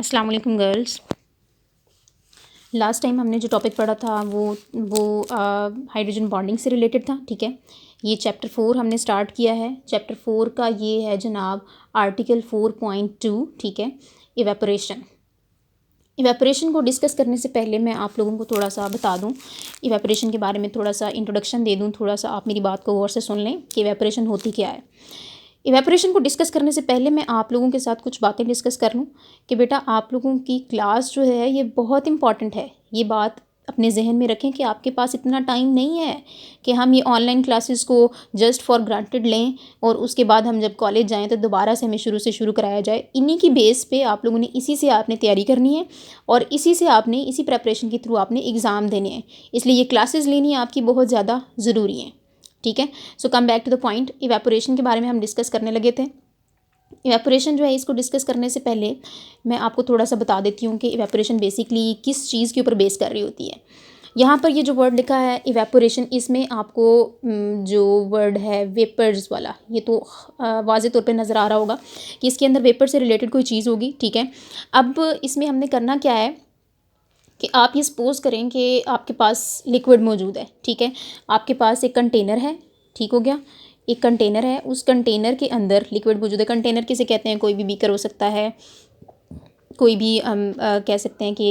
अस्सलाम वालेकुम girls. Last time हमने जो टॉपिक पढ़ा था वो हाइड्रोजन बॉन्डिंग से रिलेटेड था। ठीक है, ये चैप्टर 4 हमने स्टार्ट किया है। चैप्टर 4 का ये है जनाब आर्टिकल 4.2। ठीक है, इवेपोरेशन। इवेपोरेशन को डिस्कस करने से पहले मैं आप लोगों को थोड़ा सा बता दूं, इवेपोरेशन के बारे में थोड़ा सा इंट्रोडक्शन दे दूं, थोड़ा सा आप मेरी बात को गौर से सुन लें कि इवेपोरेशन होती क्या है। इवेपोरेशन को डिस्कस करने से पहले मैं आप लोगों के साथ कुछ बातें डिस्कस कर लूँ कि बेटा आप लोगों की क्लास जो है ये बहुत इंपॉर्टेंट है। ये बात अपने जहन में रखें कि आपके पास इतना टाइम नहीं है कि हम ये ऑनलाइन क्लासेस को जस्ट फॉर ग्रांटेड लें और उसके बाद हम जब कॉलेज जाएं तो दोबारा से हमें शुरू से शुरू कराया जाए। इन्हीं की बेस पे आप लोगों ने इसी से आपने तैयारी करनी है और इसी से आपने इसी प्रेपरेशन के थ्रू आपने एग्ज़ाम देने हैं। इसलिए ये क्लासेस लेनी आपकी बहुत ज़्यादा ज़रूरी हैं। ठीक है, so come back to the point. Evaporation के बारे में हम डिस्कस करने लगे थे। इवेपोरेशन जो है इसको डिस्कस करने से पहले मैं आपको थोड़ा सा बता देती हूँ कि इवेपोरेशन बेसिकली किस चीज़ के ऊपर बेस कर रही होती है। यहाँ पर ये जो वर्ड लिखा है इवेपोरेशन, इसमें आपको जो वर्ड है वेपर्स वाला, ये तो वाज़े तौर पे नज़र आ रहा होगा कि इसके अंदर वेपर से रिलेटेड कोई चीज़ होगी। ठीक है, अब इसमें हमने करना क्या है कि आप ये सपोज़ करें कि आपके पास लिक्विड मौजूद है। ठीक है, आपके पास एक कंटेनर है। ठीक हो गया, एक कंटेनर है, उस कंटेनर के अंदर लिक्विड मौजूद है। कंटेनर किसे कहते हैं? कोई भी बीकर हो सकता है, कोई भी हम कह सकते हैं कि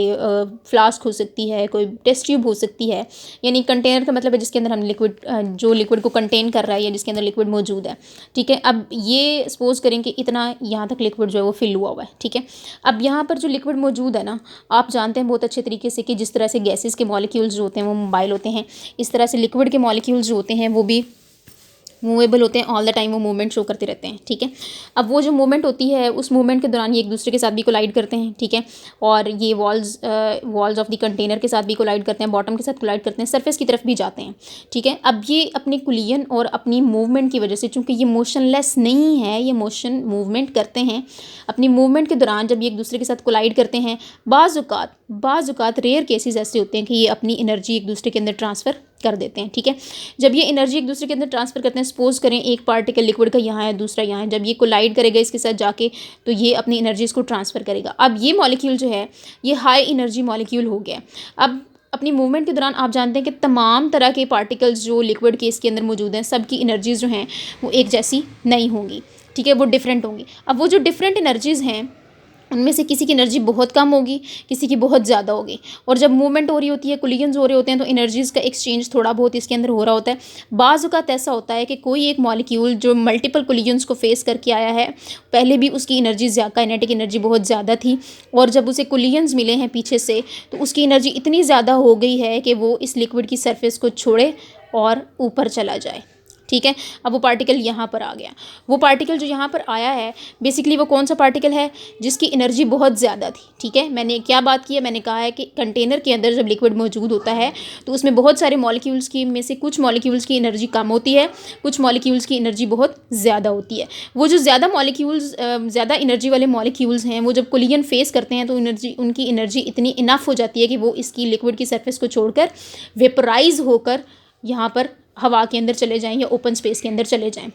फ्लास्क हो सकती है, कोई टेस्ट ट्यूब हो सकती है। यानी कंटेनर का मतलब है जिसके अंदर हम लिक्विड जो लिक्विड को कंटेन कर रहा है या जिसके अंदर लिक्विड मौजूद है। ठीक है, अब ये सपोज़ करें कि इतना यहाँ तक लिक्विड जो है वो फिल हुआ हुआ है। ठीक है, अब यहाँ पर जो लिक्विड मौजूद है ना, आप जानते हैं बहुत अच्छे तरीके से कि जिस तरह से गैसेस के मॉलिक्यूल्स जो होते हैं वो मोबाइल होते हैं, इस तरह से लिक्विड के मॉलिक्यूल्स जो होते हैं वो भी मूवेबल होते हैं। ऑल द टाइम वो मूवमेंट शो करते रहते हैं। ठीक है, अब वो जो मूवमेंट होती है उस मूवमेंट के दौरान ये एक दूसरे के साथ भी कोलाइड करते हैं। ठीक है, और ये वॉल्स ऑफ द कंटेनर के साथ भी कोलाइड करते हैं, बॉटम के साथ कोलाइड करते हैं, सरफेस की तरफ भी जाते हैं। ठीक है, अब ये अपने कुलियन और अपनी मूवमेंट की वजह से, चूँकि ये मोशनलेस नहीं है, ये मोशन मूवमेंट करते हैं, अपनी मूवमेंट के दौरान जब ये एक दूसरे के साथ कोलाइड करते हैं, बाज़ औक़ात रेयर केसेस ऐसे होते हैं कि ये अपनी एनर्जी एक दूसरे के अंदर ट्रांसफ़र कर देते हैं। ठीक है, जब ये एनर्जी एक दूसरे के अंदर ट्रांसफ़र करते हैं, सपोज करें एक पार्टिकल लिक्विड का यहाँ है, दूसरा यहाँ है, जब ये कोलाइड करेगा इसके साथ जाके तो ये अपनी एनर्जी इसको ट्रांसफ़र करेगा। अब ये मॉलिक्यूल जो है ये हाई एनर्जी मॉलिक्यूल हो गया। अब अपनी मूवमेंट के दौरान आप जानते हैं कि तमाम तरह के पार्टिकल्स जो लिक्विड के इसके अंदर मौजूद हैं, सबकी एनर्जीज़ जो हैं वो एक जैसी नहीं होंगी। ठीक है, वो डिफरेंट होंगी। अब वो जो डिफरेंट एनर्जीज़ हैं उनमें से किसी की एनर्जी बहुत कम होगी, किसी की बहुत ज़्यादा होगी। और जब मूवमेंट हो रही होती है, कोलिजन्स हो रहे होते हैं, तो एनर्जीज़ का एक्सचेंज थोड़ा बहुत इसके अंदर हो रहा होता है। बाज़ औक़ात ऐसा होता है कि कोई एक मॉलिक्यूल जो मल्टीपल कोलिजन्स को फेस करके आया है, पहले भी उसकी एनर्जी काइनेटिक एनर्जी बहुत ज़्यादा थी, और जब उसे कोलिजन्स मिले हैं पीछे से तो उसकी एनर्जी इतनी ज़्यादा हो गई है कि वो इस लिक्विड की सरफेस को छोड़े और ऊपर चला जाए। ठीक है, अब वो पार्टिकल यहाँ पर आ गया। वो पार्टिकल जो यहाँ पर आया है बेसिकली वो कौन सा पार्टिकल है? जिसकी एनर्जी बहुत ज़्यादा थी। ठीक है, मैंने क्या बात की है? मैंने कहा है कि कंटेनर के अंदर जब लिक्विड मौजूद होता है तो उसमें बहुत सारे मॉलिक्यूल्स की में से कुछ मॉलिक्यूल्स की एनर्जी कम होती है, कुछ मॉलिक्यूल्स की एनर्जी बहुत ज़्यादा होती है। वो जो ज़्यादा मॉलिक्यूल्स ज़्यादा एनर्जी वाले मॉलिक्यूल्स हैं वो जब कोलिजन फेस करते हैं तो उनकी एनर्जी इतनी इनफ हो जाती है कि वो इसकी लिक्विड की सरफेस को छोड़कर वेपराइज होकर यहाँ पर हवा के अंदर चले जाएं या ओपन स्पेस के अंदर चले जाएं।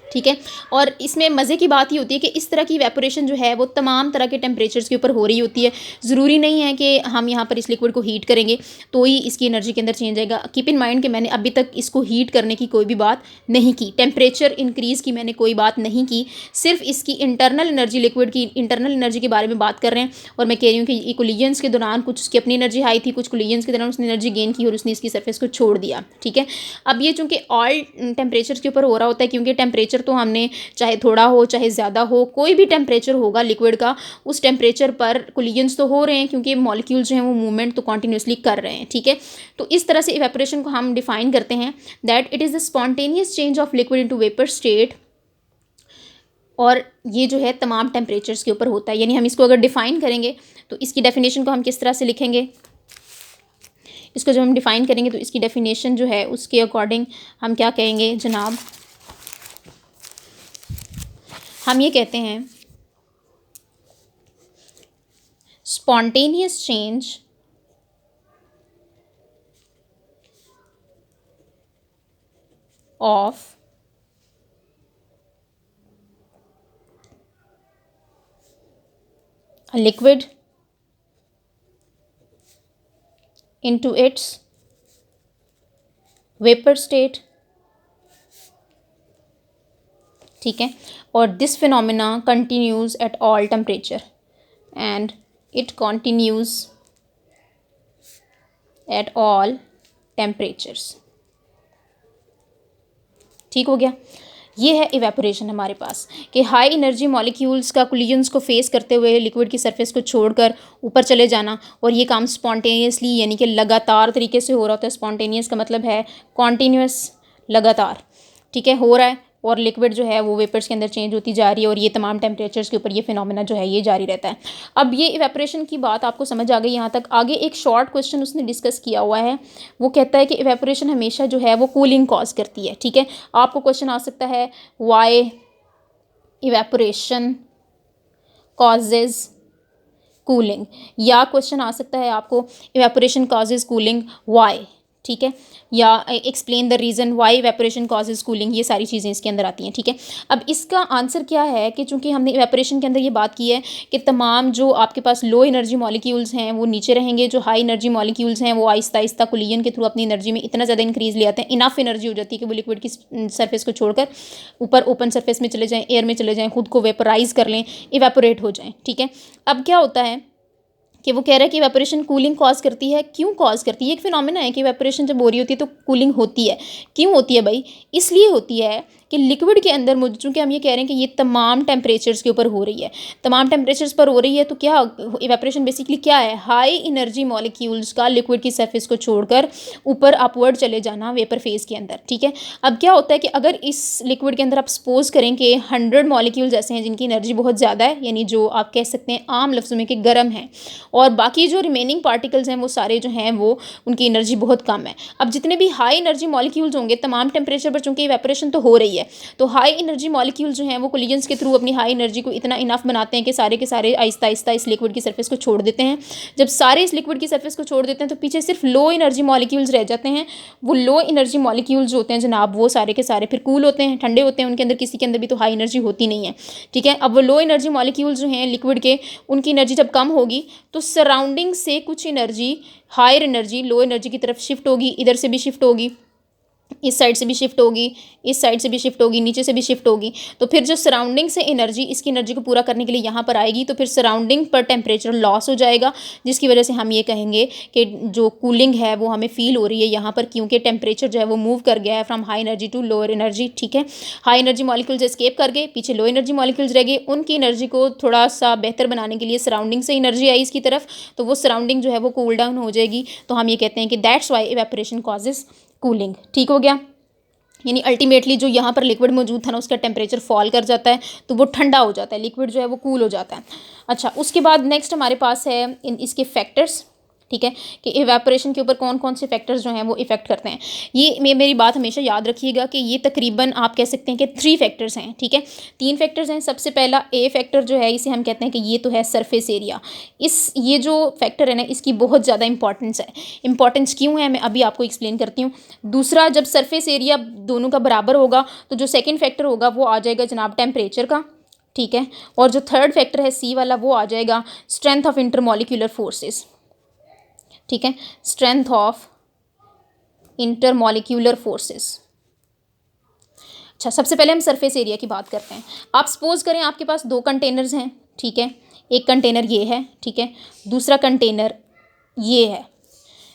ठीक है, और इसमें मज़े की बात ये होती है कि इस तरह की इवेपोरेशन जो है वो तमाम तरह के टेम्परेचर्स के ऊपर हो रही होती है। ज़रूरी नहीं है कि हम यहाँ पर इस लिक्विड को हीट करेंगे तो ही इसकी एनर्जी के अंदर चेंज आएगा। कीप इन माइंड कि मैंने अभी तक इसको हीट करने की कोई भी बात नहीं की, टेम्परेचर इंक्रीज़ की मैंने कोई बात नहीं की, सिर्फ इसकी इंटरनल एनर्जी, लिक्विड की इंटरनल एनर्जी के बारे में बात कर रहे हैं। और मैं कह रही हूँ कि कोलिजन्स के दौरान कुछ उसकी अपनी एनर्जी हाई थी, कुछ कोलिजन्स के दौरान उसने एनर्जी गेन की और उसने इसकी सरफेस को छोड़ दिया। ठीक है, अब ये चूँकि ऑल टेम्परेचर के ऊपर हो रहा होता है, क्योंकि टेम्परेचर तो हमने चाहे थोड़ा हो चाहे ज़्यादा हो, कोई भी टेम्परेचर होगा लिक्विड का, उस टेम्परेचर पर कोलिजन्स तो हो रहे हैं क्योंकि मॉलिक्यूल्स जो हैं वो मूवमेंट तो कॉन्टीन्यूसली कर रहे हैं। ठीक है, तो इस तरह से इवेपोरेशन को हम डिफाइन करते हैं that it is the spontaneous change of liquid into vapour state. और ये जो है तमाम टेम्परेचर्स के ऊपर होता है। यानी हम इसको अगर डिफ़ाइन करेंगे तो इसकी डेफिनेशन को हम किस तरह से लिखेंगे? इसको जब हम डिफ़ाइन करेंगे तो इसकी डेफिनेशन जो है उसके अकॉर्डिंग हम क्या कहेंगे जनाब? हम ये कहते हैं spontaneous change of a liquid into its vapor state, ठीक है, और this phenomena continues at all temperature and it continues at all temperatures. ठीक हो गया। ये है इवेपोरेशन हमारे पास कि हाई एनर्जी मॉलिक्यूल्स का कोलिजन्स को फेस करते हुए लिक्विड की सरफेस को छोड़कर ऊपर चले जाना, और ये काम स्पॉन्टेनियसली यानी कि लगातार तरीके से हो रहा होता है। स्पॉन्टेनियस का मतलब है कॉन्टीन्यूस, लगातार, ठीक है, हो रहा है, और लिक्विड जो है वो वेपर्स के अंदर चेंज होती जा रही है, और ये तमाम टेम्परेचर्स के ऊपर ये फिनोमेना जो है ये जारी रहता है। अब ये इवेपोरेशन की बात आपको समझ आ गई यहाँ तक। आगे एक शॉर्ट क्वेश्चन उसने डिस्कस किया हुआ है, वो कहता है कि इवेपोरेशन हमेशा जो है वो कूलिंग कॉज करती है, ठीक है। आपको क्वेश्चन आ सकता है वाई इवेपोरेशन कॉजेज कूलिंग, या क्वेश्चन आ सकता है आपको इवेपोरेशन कॉजेज कूलिंग वाई, ठीक है, या explain the reason why evaporation causes cooling, ये सारी चीज़ें इसके अंदर आती हैं, ठीक है। अब इसका आंसर क्या है कि चूंकि हमने इवेपोरेशन के अंदर ये बात की है कि तमाम जो आपके पास लो एनर्जी मॉलिक्यूल्स हैं वो नीचे रहेंगे, जो हाई एनर्जी मॉलिक्यूल्स हैं वो आहिस्ता आहिस्ता कोलिजन के थ्रू अपनी एनर्जी में इतना ज़्यादा इंक्रीज़ ले आते हैं, इनफ एनर्जी हो जाती है कि वो लिक्विड की सरफेस को छोड़कर ऊपर ओपन सरफेस में चले जाएँ, एयर में चले जाएँ, खुद को वेपराइज कर लें, इवेपोरेट हो जाएँ, ठीक है। अब क्या होता है कि वो कह रहा है कि इवेपोरेशन कूलिंग कॉज करती है। क्यों कॉज करती है? एक फिनोमेना है कि इवेपोरेशन जब हो रही होती है तो कूलिंग होती है। क्यों होती है भाई? इसलिए होती है कि लिक्विड के अंदर चूँकि हम ये कह रहे हैं कि ये तमाम टेम्परेचर्स के ऊपर हो रही है, तमाम टेम्परेचर्स पर हो रही है, तो क्या इवेपोरेशन बेसिकली क्या है? हाई एनर्जी मॉलिक्यूल्स का लिक्विड की सरफेस को छोड़कर ऊपर अपवर्ड चले जाना वेपर फेज के अंदर, ठीक है। अब क्या होता है कि अगर इस लिक्विड के अंदर आप सपोज करें कि 100 मॉलिक्यूल्स ऐसे हैं जिनकी एनर्जी बहुत ज़्यादा है, यानी जो आप कह सकते हैं आम लफ्ज़ों में कि गर्म है, और बाकी जो रिमेनिंग पार्टिकल्स हैं वो सारे जो हैं वो उनकी एनर्जी बहुत कम है। अब जितने भी हाई एनर्जी मॉलिक्यूल्स होंगे तमाम टेम्परेचर पर, चूंकि इवेपोरेशन तो हो रही है, तो हाई एनर्जी मॉलिक्यूल्स जो हैं वो कोलिजन्स के थ्रू अपनी हाई एनर्जी को इतना इनफ बनाते हैं कि सारे के सारे आहिस्ता आहिस्ता इस लिक्विड की सरफेस को छोड़ देते हैं। जब सारे इस लिक्विड की सरफेस को छोड़ देते हैं तो पीछे सिर्फ लो एनर्जी मॉलिक्यूल्स रह जाते हैं। वो लो एनर्जी मॉलिक्यूल्स होते हैं जनाब, वो सारे के सारे फिर कूल होते हैं, ठंडे होते हैं, उनके अंदर किसी के अंदर भी तो हाई एनर्जी होती नहीं है, ठीक है। अब वो लो एनर्जी मॉलिक्यूल्स जो हैं लिक्विड के, उनकी एनर्जी जब कम होगी तो सराउंडिंग से कुछ energy higher energy low energy की तरफ शिफ्ट होगी, इधर से भी शिफ्ट होगी, इस साइड से भी शिफ्ट होगी, इस साइड से भी शिफ्ट होगी, नीचे से भी शिफ्ट होगी। तो फिर जो सराउंडिंग से एनर्जी इसकी एनर्जी को पूरा करने के लिए यहाँ पर आएगी, तो फिर सराउंडिंग पर टेम्परेचर लॉस हो जाएगा, जिसकी वजह से हम ये कहेंगे कि जो कूलिंग है वो हमें फील हो रही है यहाँ पर, क्योंकि टेम्परेचर जो है वो मूव कर गया है from high energy to lower energy, ठीक है। हाई एनर्जी मॉलिक्यूल्स एस्केप कर गए, पीछे लो एनर्जी मॉलिक्यूल्स रह गए, उनकी एनर्जी को थोड़ा सा बेहतर बनाने के लिए सराउंडिंग से एनर्जी आई इसकी तरफ, तो वो सराउंडिंग जो है वो कूल डाउन हो जाएगी। तो हम ये कहते हैं कि that's why evaporation causes cooling, ठीक हो गया। यानी अल्टीमेटली जो यहाँ पर लिक्विड मौजूद था ना उसका टेम्परेचर फॉल कर जाता है, तो वो ठंडा हो जाता है, लिक्विड जो है वो कूल हो जाता है। अच्छा, उसके बाद नेक्स्ट हमारे पास है इसके फैक्टर्स, ठीक है, कि इवेपोरेशन के ऊपर कौन कौन से फैक्टर्स जो हैं वो इफेक्ट करते हैं। ये मेरी बात हमेशा याद रखिएगा कि ये तकरीबन आप कह सकते हैं कि 3 फैक्टर्स हैं, ठीक है, 3 फैक्टर्स हैं। सबसे पहला ए फैक्टर जो है इसे हम कहते हैं कि ये तो है सरफेस एरिया। ये जो फैक्टर है ना इसकी बहुत ज़्यादा इंपॉर्टेंस है। इंपॉर्टेंस क्यों है मैं अभी आपको एक्सप्लेन करती हूँ। दूसरा, जब सरफेस एरिया दोनों का बराबर होगा तो जो सेकेंड फैक्टर होगा वो आ जाएगा जनाब टेम्परेचर का, ठीक है। और जो थर्ड फैक्टर है सी वाला वो आ जाएगा स्ट्रेंथ ऑफ इंटरमॉलिक्यूलर फोर्सेस, ठीक है, स्ट्रेंथ ऑफ इंटरमॉलिक्यूलर फोर्सेस। अच्छा, सबसे पहले हम सरफेस एरिया की बात करते हैं। आप सपोज करें आपके पास 2 कंटेनर्स हैं, ठीक है, एक कंटेनर ये है, ठीक है, दूसरा कंटेनर ये है।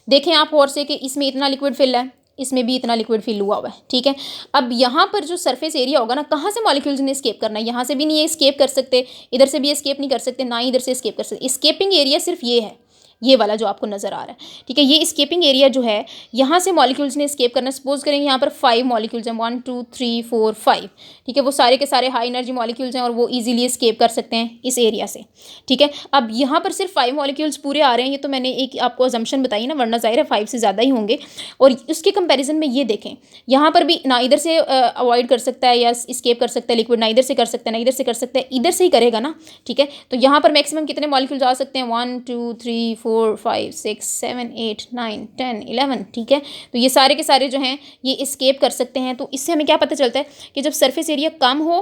देखें आप और से कि इसमें इतना लिक्विड फिल है, इसमें भी इतना लिक्विड फिल हुआ हुआ है, ठीक है। अब यहाँ पर जो सरफेस एरिया होगा ना, कहाँ से मॉलिक्यूल्स ने एस्केप करना है, यहाँ से भी नहीं एस्केप कर सकते, इधर से भी एस्केप नहीं कर सकते, ना ही इधर से एस्केप कर सकते। एस्केपिंग एरिया सिर्फ ये है, ये वाला जो आपको नज़र आ रहा है, ठीक है। ये एस्केपिंग एरिया जो है यहाँ से मॉलिक्यूल्स ने एस्केप करना। सपोज करेंगे यहाँ पर 5 मॉलिक्यूल्स हैं, 1 2 3 4 5, ठीक है। वो सारे के सारे हाई एनर्जी मॉलिक्यूल्स हैं और वो इजीली एस्केप कर सकते हैं इस एरिया से, ठीक है। अब यहाँ पर सिर्फ 5 मॉलिक्यूल्स पूरे आ रहे हैं, ये तो मैंने एक आपको अजम्पशन बताई ना, वरना ज़ाहिर है 5 से ज़्यादा ही होंगे। और उसके कंपेरिजन में ये देखें, यहाँ पर भी ना इधर से अवॉइड कर सकता है या एस्केप कर सकता है लिक्विड, ना इधर से कर सकता है ना इधर से कर सकता है, इधर से ही करेगा ना, ठीक है। तो यहाँ पर मैक्सिमम कितने मॉलिक्यूल्स आ सकते हैं? 1 2 3 4 5 6 7 8 9 10 11, ठीक है। तो ये सारे के सारे जो हैं ये एस्केप कर सकते हैं। तो इससे हमें क्या पता चलता है कि जब सरफेस एरिया कम हो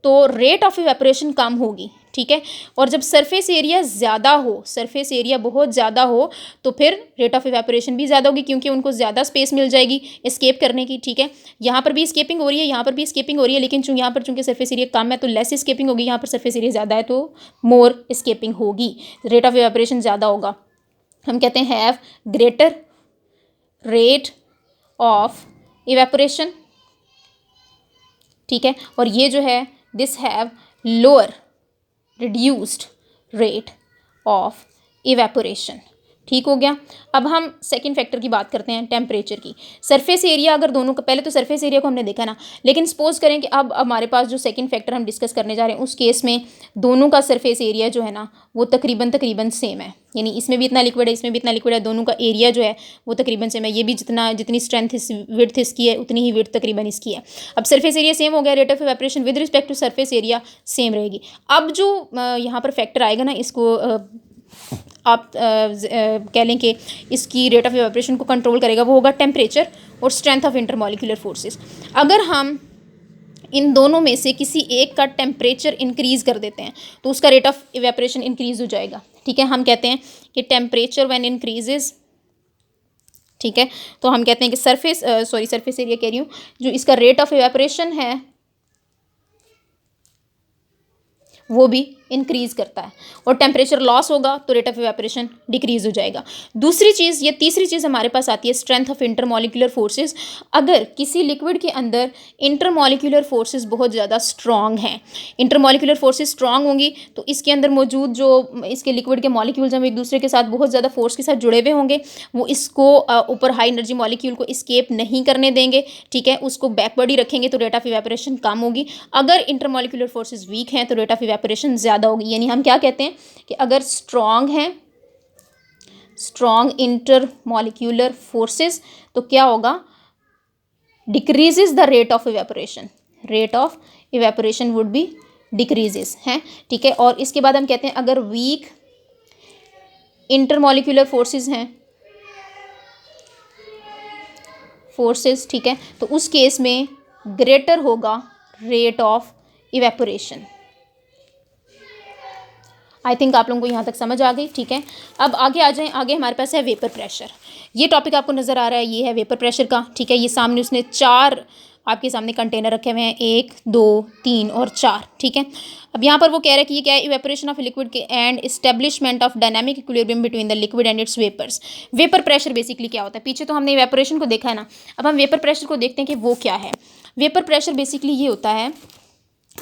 तो रेट ऑफ इवेपोरेशन कम होगी, ठीक है। और जब सरफेस एरिया ज़्यादा हो, सरफेस एरिया बहुत ज़्यादा हो, तो फिर रेट ऑफ इवेपोरेशन भी ज़्यादा होगी, क्योंकि उनको ज़्यादा स्पेस मिल जाएगी एस्केप करने की, ठीक है। यहाँ पर भी स्केपिंग हो रही है, यहाँ पर भी स्केपिंग हो रही है, लेकिन यहाँ पर चूंकि सरफेस एरिया कम है तो लेस स्केपिंग होगी, यहाँ पर सरफेस एरिया ज़्यादा है तो मोर स्केपिंग होगी, रेट ऑफ इवेपोरेशन ज़्यादा होगा। हम कहते हैं have greater rate of evaporation, ठीक है। और ये जो है this have lower reduced rate of evaporation, ठीक हो गया। अब हम सेकंड फैक्टर की बात करते हैं, टेम्परेचर की। सरफेस एरिया अगर दोनों का, पहले तो सरफेस एरिया को हमने देखा ना, लेकिन सपोज करें कि अब हमारे पास जो सेकंड फैक्टर हम डिस्कस करने जा रहे हैं उस केस में दोनों का सरफेस एरिया जो है ना वो तकरीबन सेम है, यानी इसमें भी इतना लिक्विड है, इसमें भी इतना लिक्विड है, दोनों का एरिया जो है वो तकरीबन सेम है। ये भी जितनी स्ट्रेंथ विड्थ इसकी है उतनी ही विड्थ तकरीबन इसकी है। अब सरफेस एरिया सेम हो गया, rate of evaporation with respect to surface area same रहेगी। अब जो यहाँ पर फैक्टर आएगा ना, इसको आप कह लें कि इसकी रेट ऑफ इवेपोरेशन को कंट्रोल करेगा, वो होगा टेम्परेचर और स्ट्रेंथ ऑफ इंटरमॉलिक्यूलर फोर्सेस। अगर हम इन दोनों में से किसी एक का टेम्परेचर इंक्रीज़ कर देते हैं तो उसका रेट ऑफ इवेपोरेशन इंक्रीज़ हो जाएगा, ठीक है। हम कहते हैं कि टेम्परेचर व्हेन इंक्रीजेज, ठीक है, तो हम कहते हैं कि सरफेस एरिया कह रही हूँ, जो इसका रेट ऑफ इवेपोरेशन है वो भी इंक्रीज़ करता है, और टेम्परेचर लॉस होगा तो रेट ऑफ इवेपोरेशन डिक्रीज़ हो जाएगा। दूसरी चीज़, ये तीसरी चीज़ हमारे पास आती है स्ट्रेंथ ऑफ इंटरमॉलिक्यूलर फोर्सेस। अगर किसी लिक्विड के अंदर इंटरमॉलिक्यूलर फोर्सेस बहुत ज़्यादा स्ट्रॉन्ग हैं, इंटरमॉलिक्यूलर फोर्सेस स्ट्रॉन्ग होंगी तो इसके अंदर मौजूद जो इसके लिक्विड के मॉलिक्यूल्स हैं वो एक दूसरे के साथ बहुत ज़्यादा फोर्स के साथ जुड़े हुए होंगे, वो इसको ऊपर हाई एनर्जी मॉलिक्यूल को इस्केप नहीं करने देंगे, ठीक है, उसको बैकवर्ड ही रखेंगे तो रेट ऑफ इवेपोरेशन कम होगी। अगर इंटरमॉलिक्यूलर फोर्सेस वीक हैं तो रेट ऑफ इवेपोरेशन ज़्यादा होगी। यानी हम क्या कहते हैं कि अगर स्ट्रॉन्ग है, स्ट्रॉन्ग इंटरमॉलिक्यूलर फोर्सेस, तो क्या होगा, decreases the rate of evaporation, rate of evaporation would be decreases है, ठीक है। और इसके बाद हम कहते हैं अगर वीक इंटरमॉलिक्यूलर फोर्सेस हैं, फोर्सेस, ठीक है, तो उस केस में ग्रेटर होगा rate of evaporation. I think आप लोगों को यहाँ तक समझ आ गई, ठीक है। अब आगे आ जाएं, आगे हमारे पास है वेपर प्रेशर। ये टॉपिक आपको नज़र आ रहा है, ये है वेपर प्रेशर का, ठीक है। ये सामने उसने 4 आपके सामने कंटेनर रखे हुए हैं, 1 2 3 और 4, ठीक है। अब यहाँ पर वो कह रहे हैं कि ये क्या है, इवेपोरेशन ऑफ लिक्विड के and establishment of dynamic equilibrium between the liquid and its vapours. Vapour pressure basically क्या होता है, पीछे तो हमने इवेपोरेशन को देखा है ना, अब हम वेपर प्रेशर को देखते हैं कि वो क्या है। वेपर प्रेशर बेसिकली ये होता है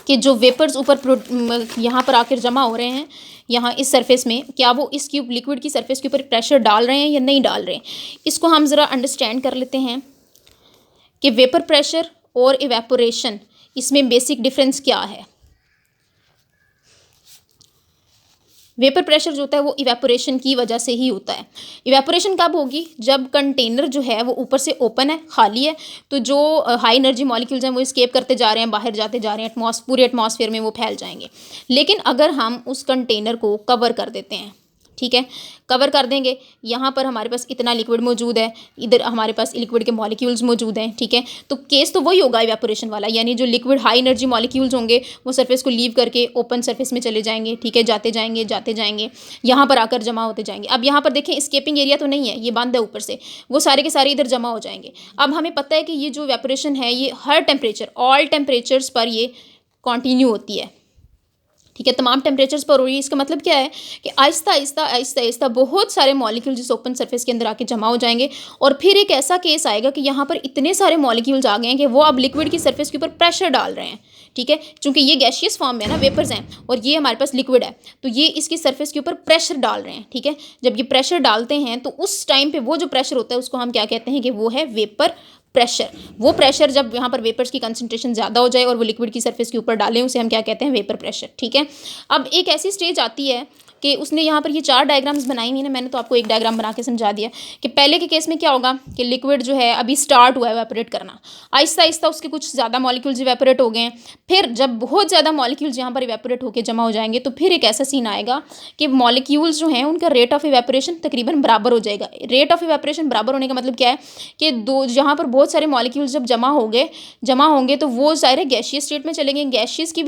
कि जो वेपर्स ऊपर यहाँ पर आकर जमा हो रहे हैं यहाँ इस सरफेस में, क्या वो इस क्यूब लिक्विड की सरफेस के ऊपर प्रेशर डाल रहे हैं या नहीं डाल रहे हैं। इसको हम ज़रा अंडरस्टैंड कर लेते हैं कि वेपर प्रेशर और इवेपोरेशन, इसमें बेसिक डिफरेंस क्या है। वेपर प्रेशर जो होता है वो इवेपोरेशन की वजह से ही होता है। इवेपोरेशन कब होगी, जब कंटेनर जो है वो ऊपर से ओपन है, खाली है, तो जो हाई एनर्जी मॉलिक्यूल्स हैं वो एस्केप करते जा रहे हैं, बाहर जाते जा रहे हैं, पूरे एटमॉस्फेयर में वो फैल जाएंगे। लेकिन अगर हम उस कंटेनर को कवर कर देते हैं, ठीक है, कवर कर देंगे, यहाँ पर हमारे पास इतना लिक्विड मौजूद है, इधर हमारे पास लिक्विड के मॉलिक्यूल्स मौजूद हैं, ठीक है, तो केस तो वही होगा इवेपोरेशन वाला, यानी जो लिक्विड हाई एनर्जी मॉलिक्यूल्स होंगे वो सरफेस को लीव करके ओपन सरफेस में चले जाएंगे, ठीक है, जाते जाएंगे यहाँ पर आकर जमा होते जाएंगे। अब यहाँ पर देखें स्केपिंग एरिया तो नहीं है, ये बंद है ऊपर से, वो सारे के सारे इधर जमा हो जाएंगे। अब हमें पता है कि ये जो इवेपोरेशन है ये हर टेम्परेचर, ऑल टेम्परेचर्स पर ये कॉन्टीन्यू होती है, ठीक है, तमाम टेम्परेचर्स पर हो रही है। इसका मतलब क्या है कि आहिस्ता आहिस्ता बहुत सारे मॉलिक्यूल्स इस ओपन सरफेस के अंदर आके जमा हो जाएंगे, और फिर एक ऐसा केस आएगा कि यहाँ पर इतने सारे मॉलिक्यूल्स आ गए हैं कि वो अब लिक्विड की सरफेस के ऊपर प्रेशर डाल रहे हैं, ठीक है, चूंकि ये गैशियस फॉर्म में है ना, वेपर्स हैं, और ये हमारे पास लिक्विड है, तो ये इसकी सरफेस के ऊपर प्रेशर डाल रहे हैं, ठीक है। जब ये प्रेशर डालते हैं तो उस टाइम पे वो जो प्रेशर होता है उसको हम क्या कहते हैं कि वो है वेपर प्रेशर। वो प्रेशर जब यहाँ पर वेपर्स की कंसंट्रेशन ज़्यादा हो जाए और वो लिक्विड की सरफेस के ऊपर डालें, उसे हम क्या कहते हैं, वेपर प्रेशर, ठीक है। अब एक ऐसी स्टेज आती है कि उसने यहाँ पर ये 4 डायग्राम्स बनाई हुई ना, मैंने तो आपको एक डायग्राम बना के समझा दिया कि पहले के केस में क्या होगा कि लिक्विड जो है अभी स्टार्ट हुआ है इवेपोरेट करना, आहिस्ता आहिस्ता उसके कुछ ज़्यादा मॉलिक्यूल्स इवेपोरेट हो गए हैं, फिर जब बहुत ज़्यादा मॉलिक्यूल्स यहाँ पर इवेपोरेट होकर जमा हो जाएंगे तो फिर एक ऐसा सीन आएगा कि मॉलिक्यूल्स जो हैं उनका रेट ऑफ इवेपोरेशन तकरीबन बराबर हो जाएगा। रेट ऑफ इवेपोरेशन बराबर होने का मतलब क्या है कि दो जहाँ पर बहुत सारे मॉलिक्यूल्स जब जमा होंगे तो वो सारे गैसियस स्टेट में चलेंगे। गैसेस की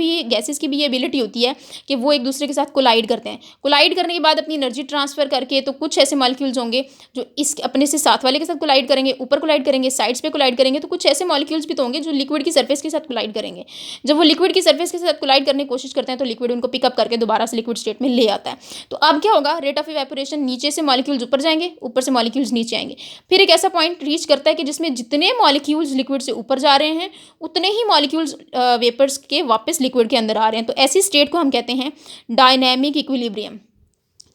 भी ये एबिलिटी होती है कि वो एक दूसरे के साथ कोलाइड करते हैं। कोलाइड करने के बाद अपनी एनर्जी ट्रांसफर करके तो कुछ ऐसे मॉलिक्यूल्स होंगे जो इस अपने से साथ वाले के साथ कोलाइड करेंगे, ऊपर कोलाइड करेंगे, साइड्स पे कोलाइड करेंगे, तो कुछ ऐसे मॉलिक्यूल्स भी तो होंगे जो लिक्विड की सरफेस के साथ कोलाइड करेंगे। जब वो लिक्विड की सरफेस के साथ कोलाइड करने की कोशिश करते हैं तो लिक्विड उनको पिकअप करके दोबारा से लिक्विड स्टेट में ले आता है। तो अब क्या होगा, रेट ऑफ इवेपोरेशन नीचे से मॉलिक्यूल्स ऊपर जाएंगे, ऊपर से मॉलिक्यूल्स नीचे आएंगे, फिर एक ऐसा पॉइंट रीच करता है कि जिसमें जितने मॉलिक्यूल्स लिक्विड से ऊपर जा रहे हैं उतने ही मॉलिक्यूल्स वेपर्स के वापस लिक्विड के अंदर आ रहे हैं। तो ऐसी स्टेट को हम कहते हैं डायनेमिक इक्विलिब्रियम।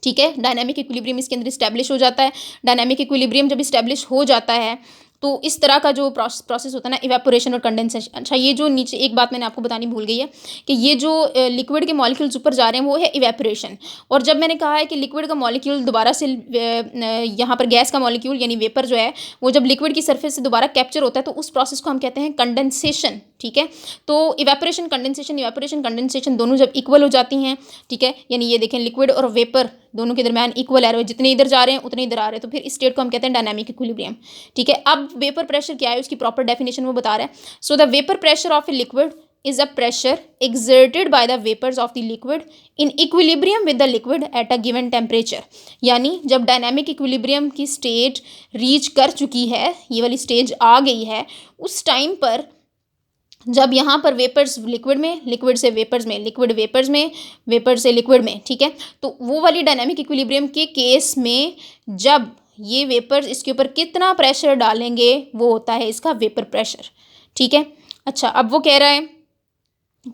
ठीक है, डायनामिक इक्विलिब्रियम इसके अंदर इस्टेब्लिश हो जाता है। डायनामिक इक्विलिब्रियम जब इस्टेब्लिश हो जाता है तो इस तरह का जो प्रोसेस होता है ना, इवेपोरेशन और कंडेंसेशन। अच्छा, ये जो नीचे एक बात मैंने आपको बतानी भूल गई है कि ये जो लिक्विड के मॉलिक्यूल्स ऊपर जा रहे हैं वो है इवेपोरेशन। और जब मैंने कहा है कि लिक्विड का मॉलिक्यूल दोबारा से यहाँ पर गैस का मॉलिक्यूल यानी वेपर जो है वो जब लिक्विड की सरफेस से दोबारा कैप्चर होता है तो उस प्रोसेस को हम कहते हैं कंडेंसेशन। ठीक है, तो इवेपोरेशन कंडेंसेशन दोनों जब इक्वल हो जाती हैं, ठीक है, यानी ये देखें लिक्विड और वेपर दोनों के दरमियान इक्वल एरो, जितने इधर जा रहे हैं उतने इधर आ रहे हैं, तो फिर इस स्टेट को हम कहते हैं डायनामिक इक्विलिब्रियम। ठीक है, अब वेपर प्रेशर क्या है उसकी प्रॉपर डेफिनेशन वो बता रहा है। So the vapour pressure of a liquid is a pressure exerted by the vapors of the liquid in equilibrium with the liquid at a given temperature। यानी जब डायनामिक इक्विलिब्रियम की स्टेज रीच कर चुकी है, ये वाली स्टेज आ गई है, उस टाइम पर जब यहाँ पर वेपर्स लिक्विड में, लिक्विड से वेपर्स में, लिक्विड वेपर्स में, वेपर से लिक्विड में, ठीक है, तो वो वाली डायनामिक इक्विलिब्रियम के केस में जब ये वेपर्स इसके ऊपर कितना प्रेशर डालेंगे वो होता है इसका वेपर प्रेशर। ठीक है, अच्छा, अब वो कह रहा है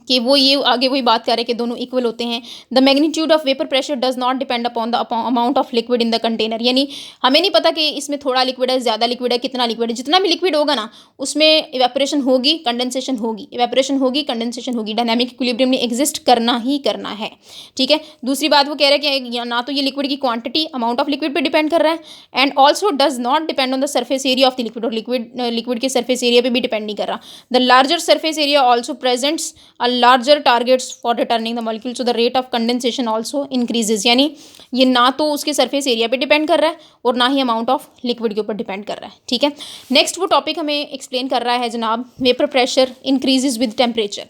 कि वो ये आगे वही बात कर रहे हैं कि दोनों इक्वल होते हैं। The magnitude of vapour pressure does not depend upon the amount of liquid in the container. यानी हमें नहीं पता कि इसमें थोड़ा लिक्विड है, ज़्यादा लिक्विड है, कितना लिक्विड है। जितना भी लिक्विड होगा ना उसमें इवेपोरेशन होगी, कंडेंसेशन होगी, इवेपोरेशन होगी, कंडेंसेशन होगी। डायनामिक इक्विलिब्रियम ने एग्जिस्ट करना ही करना है। ठीक है, दूसरी बात वो कह रहे हैं कि ना तो ये लिक्विड की क्वांटिटी अमाउंट ऑफ लिक्विड पर डिपेंड कर रहा है and also does not depend on the surface area of the liquid, और लिक्विड के सर्फेस एरिया पर भी डिपेंड नहीं कर रहा। The larger surface area also presents a larger targets for returning the molecule, so the rate of condensation also increases. यानी ये ना तो उसके सरफेस एरिया पे डिपेंड कर रहा है और ना ही अमाउंट ऑफ लिक्विड के ऊपर डिपेंड कर रहा है। ठीक है, नेक्स्ट वो टॉपिक हमें एक्सप्लेन कर रहा है जनाब, vapour pressure increases with temperature.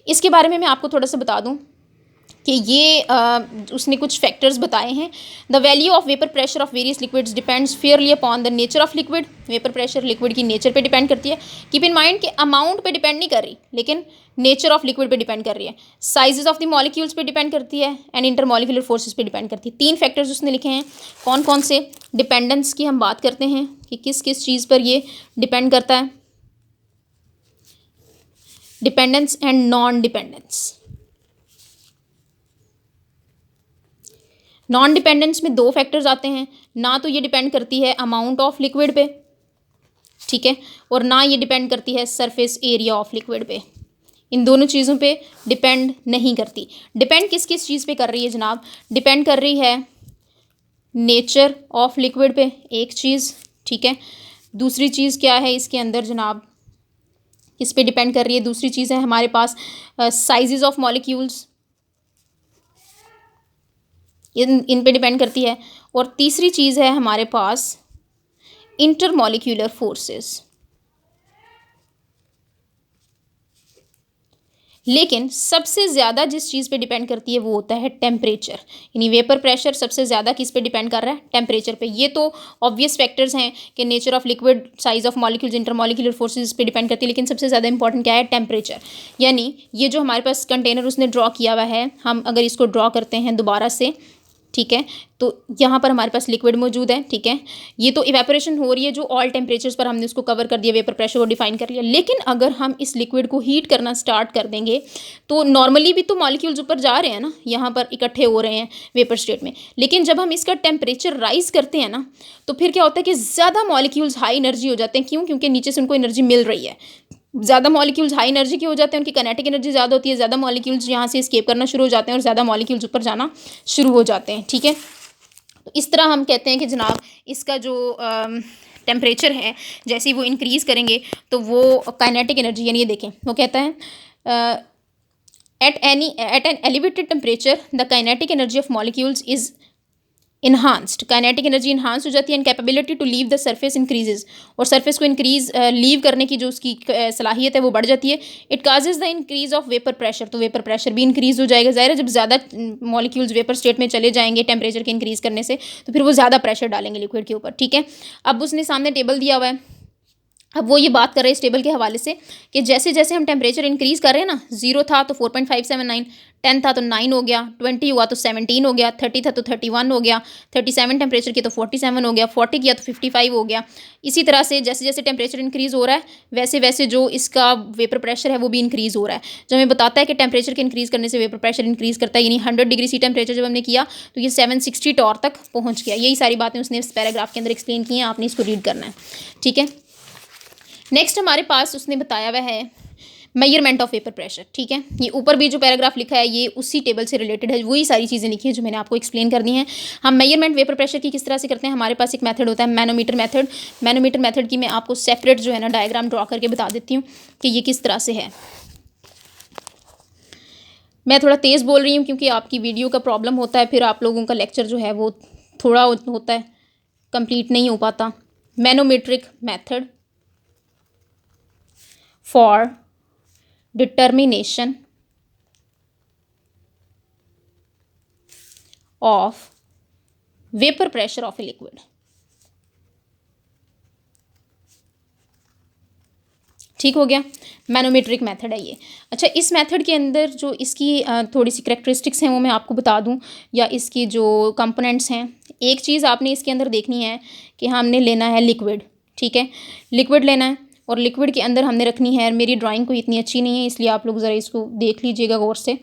इसके बारे में मैं आपको थोड़ा सा बता दूं कि ये उसने कुछ फैक्टर्स बताए हैं। The value of vapour pressure of various liquids depends Fairlie upon the nature of liquid. Vapour pressure liquid की नेचर पे डिपेंड करती है। कीप इन माइंड कि अमाउंट पे डिपेंड नहीं कर रही लेकिन नेचर ऑफ लिक्विड पे डिपेंड कर रही है। साइजेस ऑफ द मॉलिक्यूल्स पे डिपेंड करती है एंड इंटरमॉलिक्यूलर फोर्सेस पे डिपेंड करती है। 3 फैक्टर्स उसने लिखे हैं। कौन कौन से? डिपेंडेंस की हम बात करते हैं कि किस किस चीज़ पर ये डिपेंड करता है। Dependence and non dependence. Non dependence में 2 फैक्टर्स आते हैं, ना तो ये डिपेंड करती है अमाउंट ऑफ लिक्विड पे, ठीक है, और ना ये डिपेंड करती है सरफेस एरिया ऑफ लिक्विड पे। इन दोनों चीज़ों पे डिपेंड नहीं करती। डिपेंड किस किस चीज़ पे कर रही है जनाब? डिपेंड कर रही है नेचर ऑफ लिक्विड पे, एक चीज़, ठीक है। दूसरी चीज़ क्या है इसके अंदर जनाब? इस पे डिपेंड कर रही है। दूसरी चीज़ है हमारे पास साइजेस ऑफ मॉलिक्यूल्स, इन पे डिपेंड करती है। और तीसरी चीज़ है हमारे पास इंटरमॉलिक्यूलर फोर्सेस। लेकिन सबसे ज़्यादा जिस चीज़ पे डिपेंड करती है वो होता है टेम्परेचर। यानी वेपर प्रेशर सबसे ज़्यादा किस पे डिपेंड कर रहा है? टेम्परेचर पे। ये तो ऑब्वियस फैक्टर्स हैं कि nature of liquid, size of molecules, intermolecular forces पे डिपेंड करती है, लेकिन सबसे ज़्यादा इंपॉर्टेंट क्या है? टेम्परेचर। यानी ये जो हमारे पास कंटेनर उसने ड्रॉ किया हुआ है, हम अगर इसको ड्रॉ करते हैं दोबारा से, ठीक है, तो यहाँ पर हमारे पास लिक्विड मौजूद है, ठीक है। ये तो इवेपोरेशन हो रही है जो ऑल टेम्परेचर्स पर हमने उसको कवर कर दिया, वेपर प्रेशर वो डिफाइन कर लिया। लेकिन अगर हम इस लिक्विड को हीट करना स्टार्ट कर देंगे तो नॉर्मली भी तो मॉलिक्यूल्स ऊपर जा रहे हैं ना, यहाँ पर इकट्ठे हो रहे हैं वेपर स्टेट में। लेकिन जब हम इसका टेम्परेचर राइज करते हैं ना तो फिर क्या होता है कि ज़्यादा मॉलिक्यूल्स हाई एनर्जी हो जाते हैं। क्यों? क्योंकि नीचे से उनको एनर्जी मिल रही है। ज़्यादा मॉलिक्यूल्स हाई एनर्जी के हो जाते हैं, उनकी काइनेटिक एनर्जी ज़्यादा होती है, ज़्यादा मॉलिक्यूल्स यहाँ से एस्केप करना शुरू हो जाते हैं और ज़्यादा मॉलिक्यूल्स ऊपर जाना शुरू हो जाते हैं, ठीक है। तो इस तरह हम कहते हैं कि जनाब इसका जो टेम्परेचर है जैसे ही वो इंक्रीज़ करेंगे तो वो काइनेटिक एनर्जी, यानी ये देखें वो कहता है at an elevated temperature the kinetic energy of molecules is enhanced, kinetic energy enhance हो जाती है and capability to leave the surface increases, और सरफेस को इंक्रीज लीव करने की जो उसकी सलाहियत है वो बढ़ जाती है। It causes the increase of vapour pressure, तो वेपर प्रेशर भी इंक्रीज हो जाएगा। ज़ाहिर है जब ज़्यादा मॉलिक्यूल्स वेपर स्टेट में चले जाएंगे टेम्परेचर के इंक्रीज करने से तो फिर वो ज़्यादा प्रेशर डालेंगे लिक्विड के ऊपर, ठीक है। अब उसने सामने टेबल दिया हुआ है, अब वो ये बात कर रहे हैं इस टेबल के हवाले से कि जैसे जैसे हम टेम्परेचर इंक्रीज़ कर रहे हैं ना, 0 था तो 4.579, 10 था तो 9 हो गया, 20 हुआ तो 17 हो गया, 30 था तो 31 हो गया, 37 टेम्परेचर किया तो 47 हो गया, 40 किया तो 55 हो गया। इसी तरह से जैसे जैसे टेम्परेचर इंक्रीज़ हो रहा है वैसे वैसे जो इसका वेपर प्रेशर है वो भी इंक्रीज़ हो रहा है, जो हमें बताता है कि टेम्परेचर के इंक्रीज़ करने से वेपर प्रेशर इंक्रीज़ करता है। यानी 100 डिग्री सी टेम्परेचर जब हमने किया तो ये 760 टॉर तक पहुँच गया। यही सारी बातें उसने इस पैराग्राफ के अंदर एक्सप्लेन की हैं, आपने इसको रीड करना है, ठीक है। नेक्स्ट हमारे पास उसने बताया हुआ है मेजरमेंट ऑफ वेपर प्रेशर, ठीक है। ये ऊपर भी जो पैराग्राफ लिखा है ये उसी टेबल से रिलेटेड है, वही सारी चीज़ें लिखी हैं जो मैंने आपको एक्सप्लेन कर दी हैं। हम मेजरमेंट वेपर प्रेशर की किस तरह से करते हैं, हमारे पास एक मेथड होता है मैनोमीटर मेथड। मैनोमीटर मेथड की मैं आपको सेपरेट जो है ना डायग्राम ड्रॉ करके बता देती हूँ कि ये किस तरह से है। मैं थोड़ा तेज़ बोल रही हूँ क्योंकि आपकी वीडियो का प्रॉब्लम होता है, फिर आप लोगों का लेक्चर जो है वो थोड़ा होता है, कंप्लीट नहीं हो पाता। Manometric method for determination of vapor pressure of a liquid, ठीक हो गया। मैनोमेट्रिक मेथड है ये। अच्छा, इस मेथड के अंदर जो इसकी थोड़ी सी करेक्टरिस्टिक्स हैं वो मैं आपको बता दूं, या इसकी जो कंपोनेंट्स हैं। एक चीज़ आपने इसके अंदर देखनी है कि हमने लेना है लिक्विड, ठीक है, लिक्विड लेना है और लिक्विड के अंदर हमने रखनी है, मेरी ड्राइंग कोई इतनी अच्छी नहीं है इसलिए आप लोग ज़रा इसको देख लीजिएगा गौर से।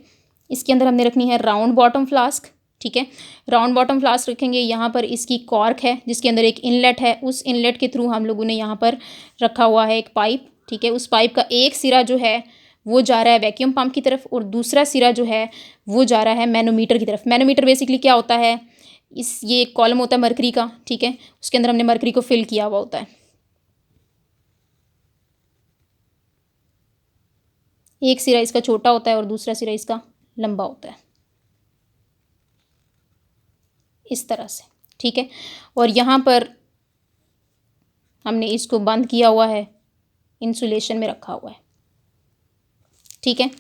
इसके अंदर हमने रखनी है राउंड बॉटम फ्लास्क, ठीक है। राउंड बॉटम फ्लास्क रखेंगे, यहाँ पर इसकी कॉर्क है जिसके अंदर एक इनलेट है, उस इनलेट के थ्रू हम लोगों ने यहाँ पर रखा हुआ है एक पाइप, ठीक है। उस पाइप का एक सिरा जो है वो जा रहा है वैक्यूम पंप की तरफ और दूसरा सिरा जो है वो जा रहा है मैनोमीटर की तरफ। मैनोमीटर बेसिकली क्या होता है, ये एक कॉलम होता है मरकरी का, ठीक है, उसके अंदर हमने मरकरी को फिल किया हुआ होता है। एक सिरा इसका छोटा होता है और दूसरा सिरा इसका लंबा होता है, इस तरह से, ठीक है। और यहाँ पर हमने इसको बंद किया हुआ है, इंसुलेशन में रखा हुआ है, ठीक है।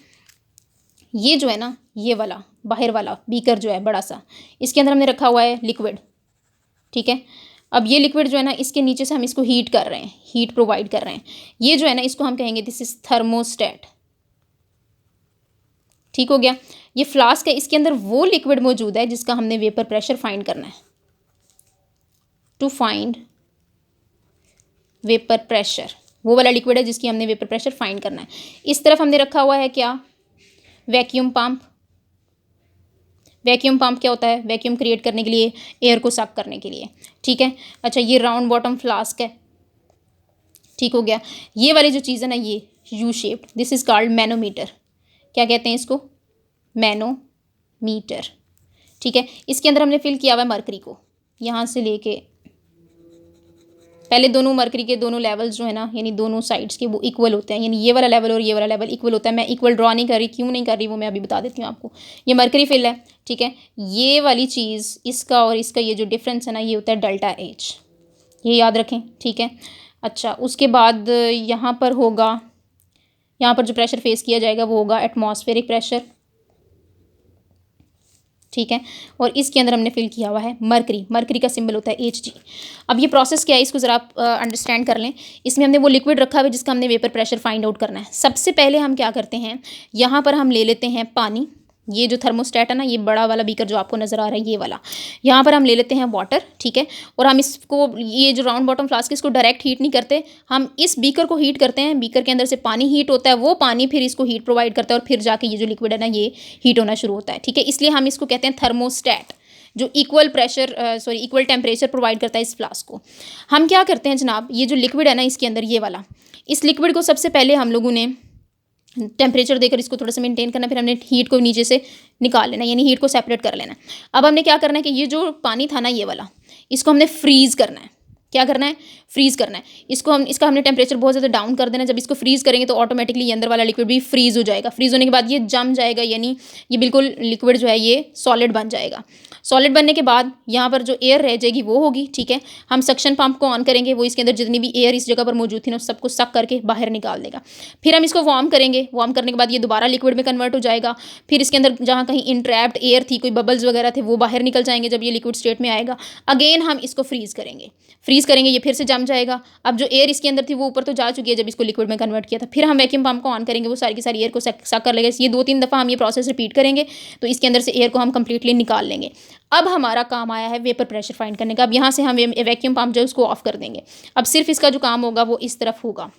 ये जो है ना, ये वाला बाहर वाला बीकर जो है बड़ा सा, इसके अंदर हमने रखा हुआ है लिक्विड, ठीक है। अब ये लिक्विड जो है ना, इसके नीचे से हम इसको हीट कर रहे हैं, हीट प्रोवाइड कर रहे हैं। ये जो है ना, इसको हम कहेंगे दिस इज थर्मोस्टेट, ठीक हो गया। ये फ्लास्क है, इसके अंदर वो लिक्विड मौजूद है जिसका हमने वेपर प्रेशर फाइंड करना है। टू फाइंड वेपर प्रेशर, वो वाला लिक्विड है जिसकी हमने वेपर प्रेशर फाइंड करना है। इस तरफ हमने रखा हुआ है क्या, वैक्यूम पंप। वैक्यूम पंप क्या होता है, वैक्यूम क्रिएट करने के लिए, एयर को सक करने के लिए, ठीक है। अच्छा, ये राउंड बॉटम फ्लास्क है, ठीक हो गया। ये वाली जो चीज़ है ना, ये U shaped, this is called manometer. क्या कहते हैं इसको, मैनोमीटर, ठीक है। इसके अंदर हमने फिल किया हुआ है मरकरी को, यहाँ से लेके पहले दोनों मरकरी के दोनों लेवल्स जो है ना, यानी दोनों साइड्स के वो इक्वल होते हैं, यानी ये वाला लेवल और ये वाला लेवल इक्वल होता है। मैं इक्वल ड्रॉ नहीं कर रही, क्यों नहीं कर रही वो मैं अभी बता देती हूँ आपको। ये मरकरी फिल है, ठीक है। ये वाली चीज़, इसका और इसका ये जो डिफरेंस है ना, ये होता है डेल्टा एच, ये याद रखें, ठीक है। अच्छा, उसके बाद यहाँ पर होगा, यहाँ पर जो प्रेशर फेस किया जाएगा वो होगा एटमॉस्फेरिक प्रेशर, ठीक है। और इसके अंदर हमने फिल किया हुआ है मरकरी, मरकरी का सिंबल होता है Hg। अब ये प्रोसेस क्या है, इसको ज़रा आप अंडरस्टैंड कर लें। इसमें हमने वो लिक्विड रखा हुआ है जिसका हमने वेपर प्रेशर फाइंड आउट करना है। सबसे पहले हम क्या करते हैं, यहाँ पर हम ले लेते हैं पानी, ये जो थर्मोस्टेट है ना, ये बड़ा वाला बीकर जो आपको नज़र आ रहा है ये वाला, यहाँ पर हम ले लेते हैं वाटर, ठीक है। और हम इसको, ये जो राउंड बॉटम फ्लास्क, इसको डायरेक्ट हीट नहीं करते, हम इस बीकर को हीट करते हैं। बीकर के अंदर से पानी हीट होता है, वो पानी फिर इसको हीट प्रोवाइड करता है और फिर जाके ये जो लिक्विड है ना, ये हीट होना शुरू होता है, ठीक है। इसलिए हम इसको कहते हैं थर्मोस्टेट, जो equal pressure equal temperature provide करता है इस फ्लास्क को। हम क्या करते हैं जनाब, ये जो लिक्विड है ना इसके अंदर, ये वाला, इस लिक्विड को सबसे पहले हम लोगों ने टेम्परेचर देकर इसको थोड़ा सा मेंटेन करना, फिर हमने हीट को नीचे से निकाल लेना, यानी हीट को सेपरेट कर लेना। अब हमने क्या करना है कि ये जो पानी था ना ये वाला, इसको हमने फ्रीज़ करना है। क्या करना है? फ्रीज़ करना है इसको। इसका हमने टेम्परेचर बहुत ज़्यादा डाउन कर देना। जब इसको फ्रीज़ करेंगे तो ऑटोमेटिकली ये अंदर वाला लिक्विड भी फ्रीज़ हो जाएगा। फ्रीज़ होने के बाद ये जम जाएगा, यानी ये बिल्कुल लिक्विड जो है ये सॉलिड बन जाएगा। सॉलिड बनने के बाद यहाँ पर जो एयर रह जाएगी वो होगी, ठीक है। हम सक्शन पंप को ऑन करेंगे, वो इसके अंदर जितनी भी एयर इस जगह पर मौजूद थी ना सबको सक करके बाहर निकाल देगा। फिर हम इसको वार्म करेंगे, वार्म करने के बाद ये दोबारा लिक्विड में कन्वर्ट हो जाएगा। फिर इसके अंदर जहाँ कहीं इंट्रैप्ड एयर थी, कोई बबल्स वगैरह थे, वो बाहर निकल जाएंगे जब ये लिक्विड स्टेट में आएगा। अगेन हम इसको फ्रीज़ करेंगे, ये फिर से जम जाएगा। अब जो एयर इसके अंदर थी वो ऊपर तो जा चुकी है जब इसको लिक्विड में कन्वर्ट किया था। फिर हम वैक्यूम पंप को ऑन करेंगे, वो सारी की सारी एयर को सक कर लेगा। ये 2-3 दफ़ा हम ये प्रोसेस रिपीट करेंगे तो इसके अंदर से एयर को हम कंप्लीटली निकाल लेंगे। अब हमारा काम आया है वेपर प्रेशर फाइंड करने का। अब यहाँ से हम वैक्यूम पंप जो है उसको ऑफ कर देंगे। अब सिर्फ इसका जो काम होगा वो इस तरफ होगा,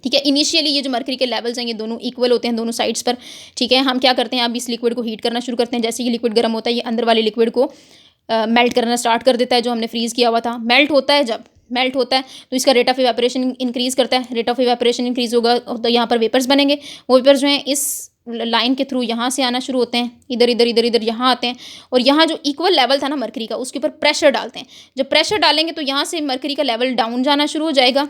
ठीक है। इनिशियली ये जो मर्करी के लेवल्स हैं ये दोनों इक्वल होते हैं दोनों साइड्स पर, ठीक है। हम क्या करते हैं, अब इस लिक्विड को हीट करना शुरू करते हैं। जैसे ये लिक्विड गर्म होता है, ये अंदर वाले लिक्विड को मेल्ट करना स्टार्ट कर देता है, जो हमने फ्रीज़ किया हुआ था। मेल्ट होता है तो इसका रेट ऑफ इवेपोरेशन इंक्रीज़ करता है। रेट ऑफ इवेपोरेशन इंक्रीज़ होगा तो यहाँ पर वेपर्स बनेंगे। वो वेपर्स जो हैं इस लाइन के थ्रू यहाँ से आना शुरू होते हैं, इधर यहाँ आते हैं, और यहाँ जो इक्वल लेवल था ना मरकरी का उसके ऊपर प्रेशर डालते हैं। जब प्रेशर डालेंगे तो यहाँ से मरकरी का लेवल डाउन जाना शुरू हो जाएगा,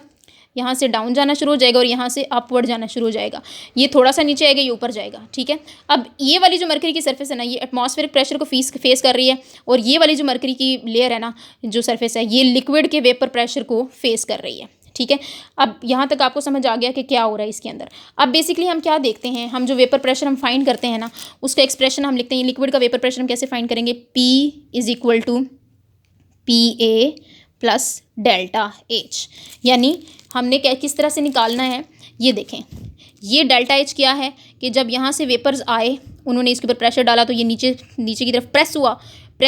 यहाँ से डाउन जाना शुरू हो जाएगा और यहाँ से अपवर्ड जाना शुरू हो जाएगा। ये थोड़ा सा नीचे आएगा, ये ऊपर जाएगा, ठीक है। अब ये वाली जो मरकरी की सरफेस है ना ये एटमॉस्फेरिक प्रेशर को फेस कर रही है, और ये वाली जो मरकरी की लेयर है ना जो सरफेस है ये लिक्विड के वेपर प्रेशर को फेस कर रही है, ठीक है। अब यहाँ तक आपको समझ आ गया कि क्या हो रहा है इसके अंदर। अब बेसिकली हम क्या देखते हैं, हम जो वेपर प्रेशर हम फाइंड करते हैं ना उसका एक्सप्रेशन हम लिखते हैं। लिक्विड का वेपर प्रेशर हम कैसे फाइंड करेंगे, P = PA + ΔH, यानी हमने किस तरह से निकालना है ये देखें। ये ΔH क्या है कि जब यहाँ से वेपर्स आए, उन्होंने इसके ऊपर प्रेशर डाला तो ये नीचे की तरफ प्रेस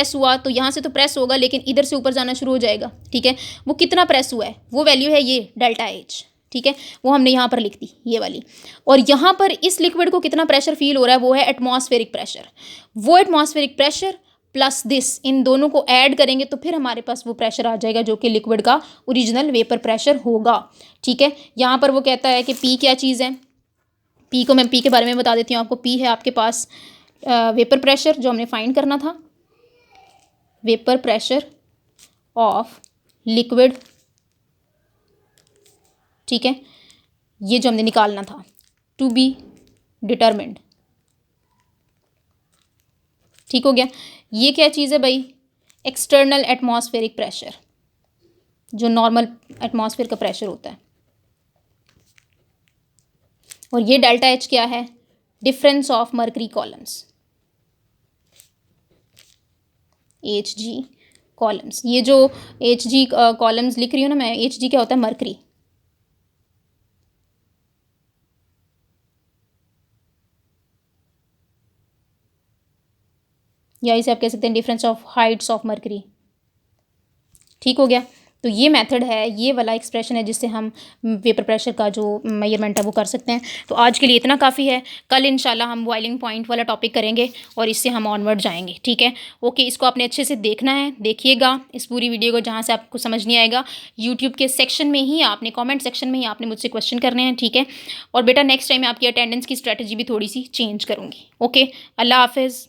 हुआ तो यहाँ से तो प्रेस होगा लेकिन इधर से ऊपर जाना शुरू हो जाएगा, ठीक है। वो कितना प्रेस हुआ है वो वैल्यू है ये ΔH, ठीक है। वो हमने यहाँ पर लिख दी ये वाली। और यहाँ पर इस लिक्विड को कितना प्रेशर फील हो रहा है वो है एटमॉस्फेरिक प्रेशर। वो एटमॉस्फेरिक प्रेशर प्लस दिस, इन दोनों को ऐड करेंगे तो फिर हमारे पास वो प्रेशर आ जाएगा जो कि लिक्विड का ओरिजिनल वेपर प्रेशर होगा, ठीक है। यहाँ पर वो कहता है कि P क्या चीज़ है। P को मैं P के बारे में बता देती हूँ आपको। P है आपके पास वेपर प्रेशर जो हमने फाइंड करना था, वेपर प्रेशर ऑफ लिक्विड, ठीक है। ये जो हमने निकालना था, टू बी डिटरमिन्ड, ठीक हो गया। ये क्या चीज़ है भाई, एक्सटर्नल एटमॉस्फेरिक प्रेशर, जो नॉर्मल एटमॉस्फेयर का प्रेशर होता है। और ये ΔH क्या है, difference of mercury columns, HG columns. ये जो HG कॉलम्स लिख रही हूँ ना मैं, HG क्या होता है, मर्करी। या इसे आप कह सकते हैं difference of Heights of mercury, ठीक हो गया। तो ये मेथड है, ये वाला एक्सप्रेशन है जिससे हम वेपर प्रेशर का जो मेजरमेंट है वो कर सकते हैं। तो आज के लिए इतना काफ़ी है। कल इंशाल्लाह हम बॉइलिंग पॉइंट वाला टॉपिक करेंगे और इससे हम ऑनवर्ड जाएंगे, ठीक है। ओके, इसको आपने अच्छे से देखना है, देखिएगा इस पूरी वीडियो को। जहाँ से आपको समझ नहीं आएगा यूट्यूब के सेक्शन में ही आपने, कॉमेंट सेक्शन में ही आपने मुझसे क्वेश्चन करने हैं, ठीक है। और बेटा नेक्स्ट टाइम आपकी अटेंडेंस की स्ट्रैटेजी भी थोड़ी सी चेंज करूँगी। ओके, अल्लाह हाफिज़।